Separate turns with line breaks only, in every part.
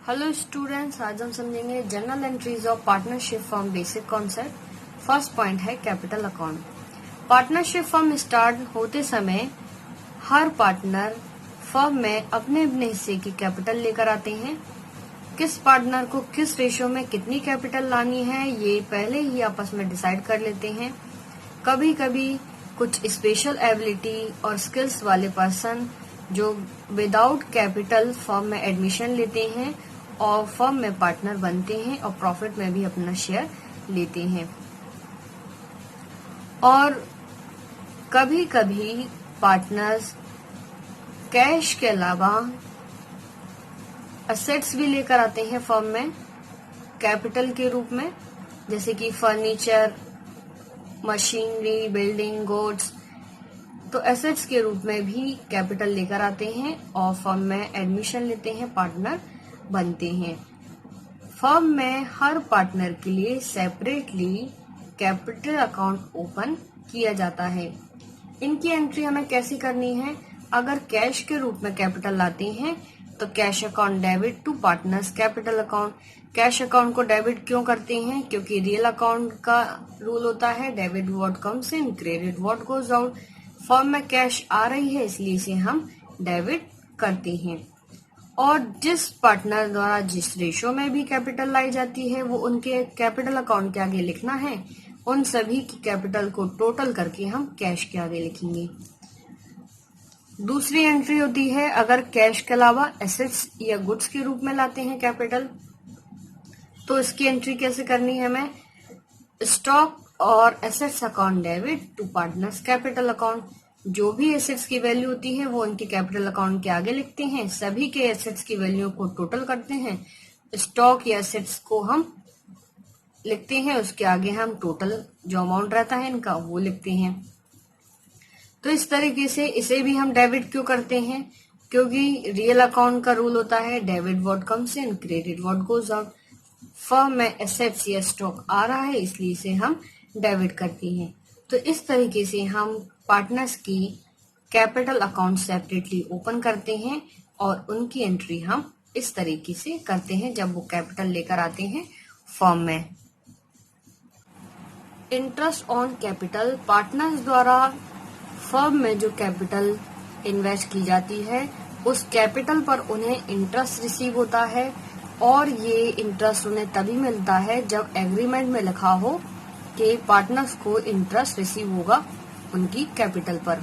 Hello students, आज हम समझेंगे general entries of partnership firm basic concept. First point है capital account. Partnership firm start होते समय हर पार्टनर फर्म में अपने अपने हिस्से की कैपिटल लेकर आते हैं। किस पार्टनर को किस रेशो में कितनी कैपिटल लानी है ये पहले ही आपस में डिसाइड कर लेते हैं। कभी कभी कुछ स्पेशल एबिलिटी और स्किल्स वाले पर्सन जो विदाउट कैपिटल फर्म में एडमिशन लेते हैं और फर्म में पार्टनर बनते हैं और प्रॉफिट में भी अपना शेयर लेते हैं। और कभी कभी पार्टनर्स कैश के अलावा असेट्स भी लेकर आते हैं फर्म में कैपिटल के रूप में, जैसे कि फर्नीचर, मशीनरी, बिल्डिंग, गुड्स। तो एसेट्स के रूप में भी कैपिटल लेकर आते हैं और फर्म में एडमिशन लेते हैं, पार्टनर बनते हैं। फर्म में हर पार्टनर के लिए सेपरेटली कैपिटल अकाउंट ओपन किया जाता है। इनकी एंट्री हमें कैसी करनी है? अगर कैश के रूप में कैपिटल लाते हैं तो cash account debit to partners capital account. Cash account को डेबिट क्यों करते हैं? क्योंकि रियल अकाउंट का रूल होता है debit what comes in, credit what goes out. Firm में कैश आ रही है इसलिए इसे हम डेबिट करते हैं। और जिस पार्टनर द्वारा जिस रेशो में भी कैपिटल लाई जाती है वो उनके कैपिटल अकाउंट के आगे लिखना है। उन सभी की कैपिटल को टोटल करके हम कैश के आगे लिखेंगे। दूसरी एंट्री होती है अगर कैश के अलावा एसेट्स या गुड्स के रूप में लाते हैं कैपिटल, तो इसकी एंट्री कैसे करनी है हमें? स्टॉक और assets account debit to partners capital account. जो भी एसेट्स की वैल्यू होती है वो उनके कैपिटल अकाउंट के आगे लिखते हैं। सभी के एसेट्स की वैल्यू को टोटल करते हैं। स्टॉक या एसेट्स को हम लिखते हैं, उसके आगे हम टोटल जो अमाउंट रहता है इनका वो लिखते हैं। तो इस तरीके से इसे भी हम डेबिट क्यों करते हैं? क्योंकि रियल अकाउंट का रूल होता है debit what comes in, credit what goes out. Firm में एसेट्स या स्टॉक आ रहा है इसलिए इसे हम डेबिट करते हैं। तो इस तरीके से हम पार्टनर्स की कैपिटल अकाउंट सेपरेटली ओपन करते हैं और उनकी एंट्री हम इस तरीके से करते हैं जब वो कैपिटल लेकर आते हैं फर्म में। इंटरेस्ट ऑन कैपिटल, पार्टनर्स द्वारा फर्म में जो कैपिटल इन्वेस्ट की जाती है उस कैपिटल पर उन्हें इंटरेस्ट रिसीव होता है। और ये इंटरेस्ट उन्हें तभी मिलता है जब एग्रीमेंट में लिखा हो कि पार्टनर्स को इंटरेस्ट रिसीव होगा उनकी कैपिटल पर।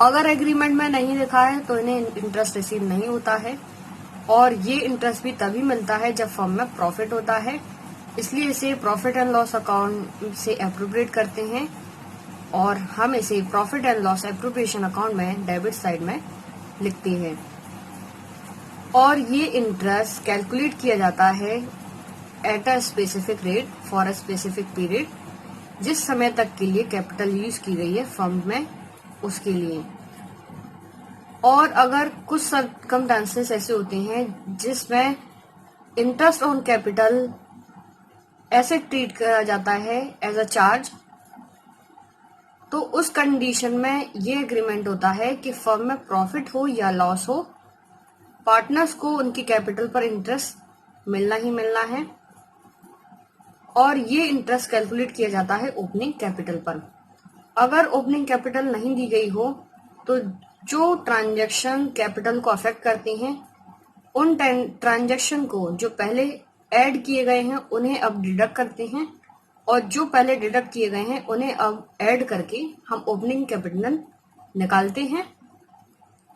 अगर एग्रीमेंट में नहीं लिखा है तो इन्हें इंटरेस्ट रिसीव नहीं होता है। और ये इंटरेस्ट भी तभी मिलता है जब फर्म में प्रॉफिट होता है, इसलिए इसे प्रॉफिट एंड लॉस अकाउंट से एप्रोप्रिएट करते हैं और हम इसे profit and loss appropriation account में डेबिट साइड में लिखते हैं। और ये इंटरेस्ट कैलकुलेट किया जाता है at a specific rate for a specific period, जिस समय तक के लिए कैपिटल यूज की गई है फर्म में उसके लिए। और अगर कुछ सर्कमस्टेंसेस ऐसे होते हैं जिसमें इंटरेस्ट ऑन कैपिटल ऐसे ट्रीट किया जाता है एज अ चार्ज, तो उस कंडीशन में ये एग्रीमेंट होता है कि फर्म में प्रॉफिट हो या लॉस हो, पार्टनर्स को उनकी कैपिटल पर इंटरेस्ट मिलना ही मिलना है। और ये इंटरेस्ट कैलकुलेट किया जाता है ओपनिंग कैपिटल पर। अगर ओपनिंग कैपिटल नहीं दी गई हो तो जो ट्रांजैक्शन कैपिटल को अफेक्ट करते हैं उन ट्रांजैक्शन को जो पहले ऐड किए गए हैं उन्हें अब डिडक्ट करते हैं, और जो पहले डिडक्ट किए गए हैं उन्हें अब ऐड करके हम ओपनिंग कैपिटल निकालते हैं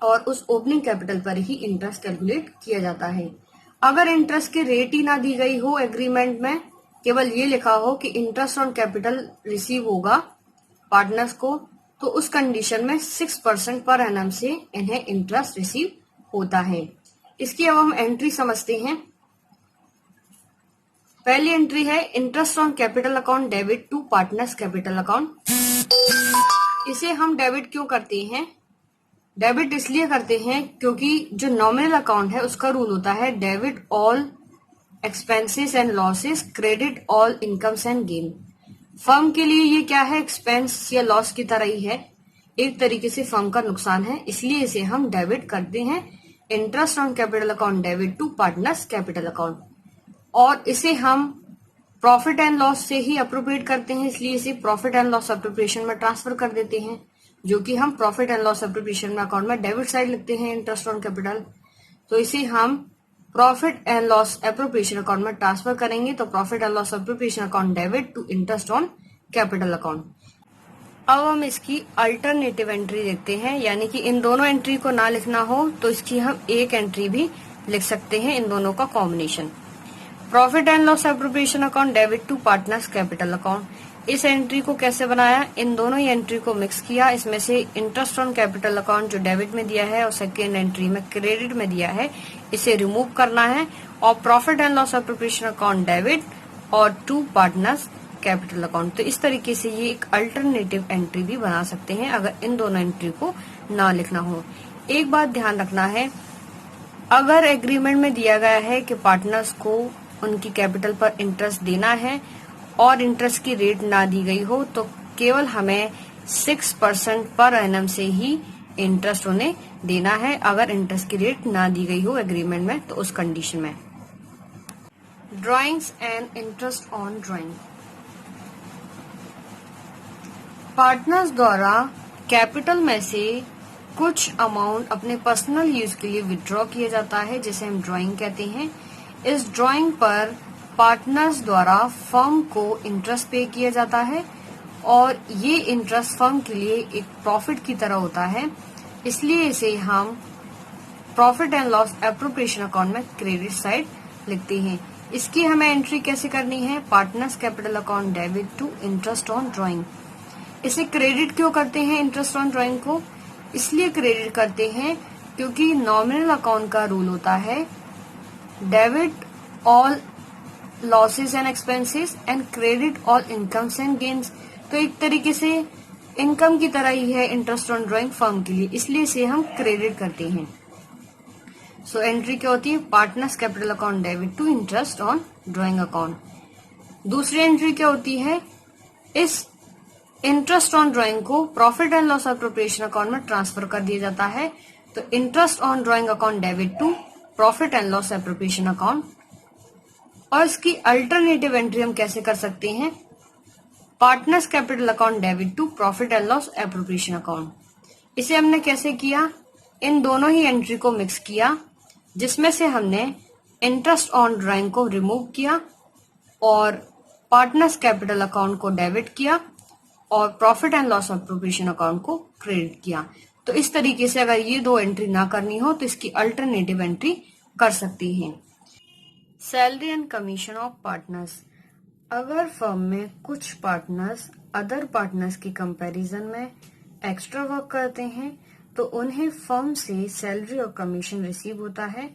और उस ओपनिंग कैपिटल पर ही इंटरेस्ट कैलकुलेट किया जाता है। अगर इंटरेस्ट की रेट ही ना दी गई हो एग्रीमेंट में, केवल ये लिखा हो कि इंटरेस्ट ऑन कैपिटल रिसीव होगा पार्टनर्स को, तो उस कंडीशन में 6% पर एनम से इन्हें इंटरेस्ट रिसीव होता है। इसकी अब हम एंट्री समझते हैं। पहली एंट्री है interest on capital account debit to partners capital account. इसे हम डेबिट क्यों करते हैं? डेबिट इसलिए करते हैं क्योंकि जो नॉमिनल अकाउंट है उसका रूल होता है debit all expenses and losses, credit all incomes and gain. Firm के लिए ये क्या है? एक्सपेंस या लॉस की तरह ही है, एक तरीके से फर्म का नुकसान है, इसलिए इसे हम डेबिट करते हैं। Interest on capital account debit to partners capital account, और इसे हम प्रॉफिट एंड लॉस से ही अप्रोप्रिएट करते हैं, इसलिए इसे प्रॉफिट एंड लॉस अप्रोप्रिएशन में ट्रांसफर कर देते हैं, जो कि हम प्रॉफिट एंड लॉस अप्रोप्रिएशन में अकाउंट में डेबिट साइड लिखते हैं इंटरेस्ट ऑन कैपिटल। तो इसे हम profit and loss appropriation account में ट्रांसफर करेंगे, तो profit and loss appropriation account debit to interest on capital account. अब हम इसकी अल्टरनेटिव एंट्री देखते हैं, यानी कि इन दोनों एंट्री को ना लिखना हो तो इसकी हम एक एंट्री भी लिख सकते हैं, इन दोनों का combination. Profit and loss appropriation account debit to partners capital account. इस एंट्री को कैसे बनाया, इन दोनों ही एंट्री को मिक्स किया, इसमें से इंटरेस्ट ऑन कैपिटल अकाउंट जो डेबिट में दिया है और सेकेंड एंट्री में क्रेडिट में दिया है, इसे रिमूव करना है, और profit and loss appropriation account debit और टू पार्टनर्स कैपिटल अकाउंट। तो इस तरीके से ये एक अल्टरनेटिव एंट्री भी बना सकते हैं अगर इन दोनों एंट्री को ना लिखना हो। एक बात ध्यान रखना है, अगर एग्रीमेंट में दिया गया है कि पार्टनर्स को उनकी कैपिटल पर इंटरेस्ट देना है और इंटरेस्ट की रेट ना दी गई हो, तो केवल हमें 6% पर एनम से ही इंटरेस्ट उन्हें देना है, अगर इंटरेस्ट की रेट ना दी गई हो एग्रीमेंट में, तो उस कंडीशन में। Drawings and interest on drawing. Partners द्वारा कैपिटल में से कुछ अमाउंट अपने पर्सनल यूज के लिए विड्रॉ किया जाता है, जिसे हम ड्राइंग कहते हैं। इस ड्राइंग पर पार्टनर्स द्वारा फर्म को इंटरेस्ट पे किया जाता है, और ये इंटरेस्ट फर्म के लिए एक प्रॉफिट की तरह होता है, इसलिए इसे हम profit and loss appropriation account में क्रेडिट साइड लिखते हैं। इसकी हमें एंट्री कैसे करनी है, partners capital account debit to interest on drawing. इसे क्रेडिट क्यों करते हैं इंटरेस्ट ऑन ड्राइंग को, इसलिए क्रेडिट करते हैं क्योंकि नॉमिनल अकाउंट का रूल होता है debit all losses and expenses and credit all incomes and gains. तो एक तरीके से इनकम की तरह ही है इंटरेस्ट ऑन ड्राइंग फर्म के लिए, इसलिए इसे हम क्रेडिट करते हैं। सो एंट्री क्या होती है, partners capital account debit to interest on drawing account. दूसरी एंट्री क्या होती है, इस इंटरेस्ट ऑन ड्राइंग को profit and loss appropriation account में ट्रांसफर कर दिया जाता है, तो interest on drawing account debit to profit and loss appropriation account. और इसकी अल्टरनेटिव एंट्री हम कैसे कर सकते हैं, partners capital account debit to profit and loss appropriation account. इसे हमने कैसे किया, इन दोनों ही एंट्री को मिक्स किया, जिसमें से हमने इंटरेस्ट ऑन ड्राइंग को रिमूव किया और पार्टनर्स कैपिटल अकाउंट को डेबिट किया और profit and loss appropriation account को क्रेडिट किया। तो इस तरीके से अगर ये दो एंट्री ना करनी हो तो इसकी अल्टरनेटिव एंट्री कर सकती हैं। Salary and commission of partners. अगर फर्म में कुछ पार्टनर्स अदर पार्टनर्स की कंपैरिजन में एक्स्ट्रा वर्क करते हैं, तो उन्हें फर्म से सैलरी और कमीशन रिसीव होता है,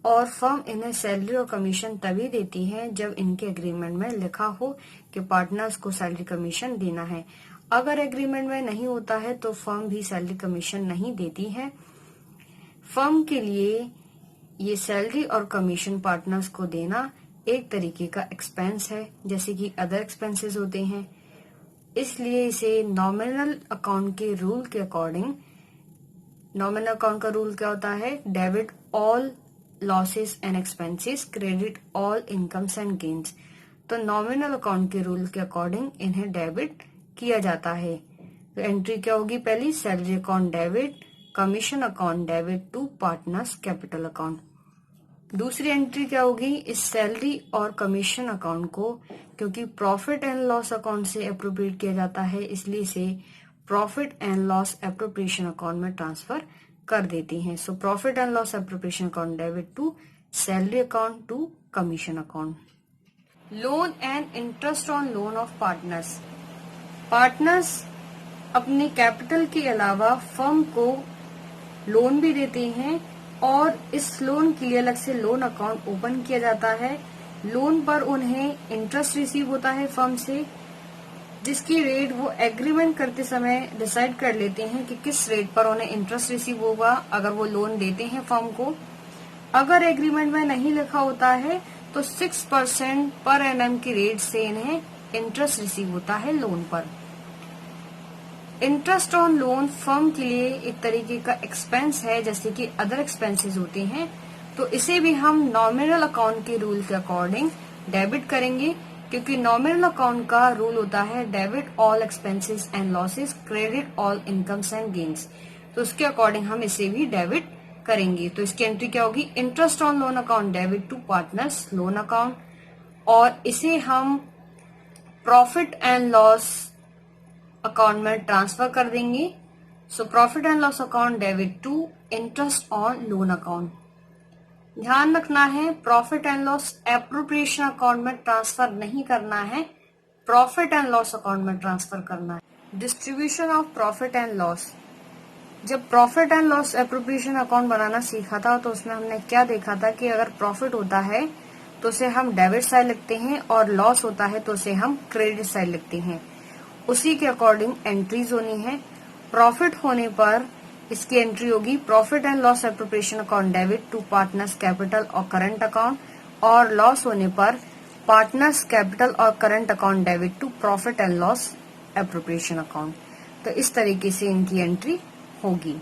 और फर्म इन्हें सैलरी और कमीशन तभी देती है जब इनके एग्रीमेंट में लिखा हो कि पार्टनर्स को सैलरी कमीशन देना है। अगर एग्रीमेंट में नहीं होता है तो फर्म भी सैलरी कमीशन नहीं देती है। फर्म के लिए ये सैलरी और कमीशन पार्टनर्स को देना एक तरीके का एक्सपेंस है, जैसे कि अदर एक्सपेंसेस होते हैं, इसलिए इसे नॉमिनल अकाउंट के रूल के अकॉर्डिंग, नॉमिनल अकाउंट का रूल क्या होता है, debit all losses and expenses, credit all incomes and gains. तो नॉमिनल अकाउंट के रूल के अकॉर्डिंग इन्हें डेबिट किया जाता है। तो एंट्री क्या होगी, पहली salary account debit, commission account debit to partners capital account. दूसरी एंट्री क्या होगी, इस सैलरी और कमीशन अकाउंट को क्योंकि प्रॉफिट एंड लॉस अकाउंट से अप्रोप्रिएट किया जाता है, इसलिए इसे profit and loss appropriation account में ट्रांसफर कर देती हैं। So profit and loss appropriation account debit to salary account to commission account. Loan and interest on loan of partners. Partners अपने कैपिटल के अलावा फर्म को लोन भी देते हैं, और इस लोन के लिए अलग से लोन अकाउंट ओपन किया जाता है। लोन पर उन्हें इंटरेस्ट रिसीव होता है फर्म से, जिसकी रेट वो एग्रीमेंट करते समय डिसाइड कर लेते हैं कि किस रेट पर उन्हें इंटरेस्ट रिसीव होगा अगर वो लोन देते हैं फर्म को। अगर एग्रीमेंट में नहीं लिखा होता है तो 6% पर एनम की रेट से इन्हें इंटरेस्ट रिसीव होता है लोन पर। इंटरेस्ट ऑन लोन फर्म के लिए एक तरीके का एक्सपेंस है, जैसे कि अदर एक्सपेंसेस होते हैं, तो इसे भी हम नॉमिनल अकाउंट के रूल के अकॉर्डिंग डेबिट करेंगे, क्योंकि नॉमिनल अकाउंट का रूल होता है debit all expenses and losses, credit all incomes and gains. तो उसके अकॉर्डिंग हम इसे भी डेबिट करेंगे। तो इसकी एंट्री क्या होगी, interest on loan account debit to partners loan account, और इसे हम प्रॉफिट एंड लॉस अकाउंट में ट्रांसफर कर देंगे। So profit and loss account debit to interest on loan account. ध्यान रखना है, profit and loss appropriation account में ट्रांसफर नहीं करना है, प्रॉफिट एंड लॉस अकाउंट में ट्रांसफर करना है। Distribution of profit and loss. जब profit and loss appropriation account बनाना सीखा था तो उसमें हमने क्या देखा था कि अगर प्रॉफिट होता है तो उसे हम डेबिट साइड लिखते हैं, और लॉस होता है तो उसे हम क्रेडिट साइड लिखते हैं। उसी के अकॉर्डिंग एंट्रीज होनी है। प्रॉफिट होने पर इसकी एंट्री होगी profit and loss appropriation account debit to partners capital और करंट अकाउंट, और लॉस होने पर पार्टनर्स कैपिटल और current account debit to profit and loss appropriation account. तो इस तरीके से इनकी एंट्री होगी।